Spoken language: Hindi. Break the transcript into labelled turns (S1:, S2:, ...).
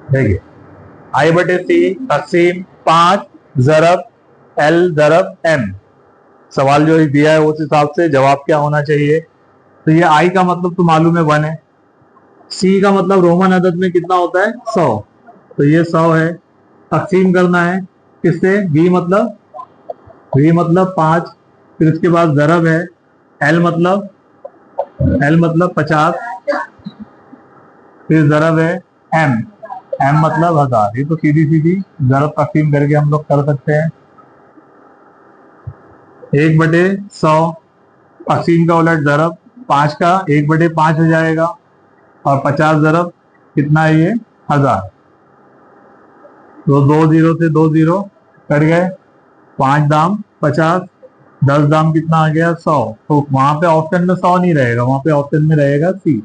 S1: देखिए आई बटे सी तकसीम 5 ज़रब एल ज़रब एम, सवाल जो दिया है उस हिसाब से जवाब क्या होना चाहिए। तो ये आई का मतलब तो मालूम है 1 है, सी का मतलब रोमन अदद में कितना होता है 100, तो ये 100 है। तकसीम करना है किससे, वी मतलब 5, फिर उसके बाद ज़रब है एल मतलब 50, फिर ज़रब है एम मतलब 1000। ये तो सीधी सीधी ज़रब तकसीम करके हम लोग कर सकते हैं। 1/100 तकसीम का उलट ज़रब 5 का 1/5 हो जाएगा, और 50 ज़रब कितना है ये 1000, तो 2 0 से 2 0 कट गए, 5 दाम 50, 10 दाम कितना आ गया 100। तो वहां पे ऑप्शन में 100 नहीं रहेगा, वहां पे ऑप्शन में रहेगा सी।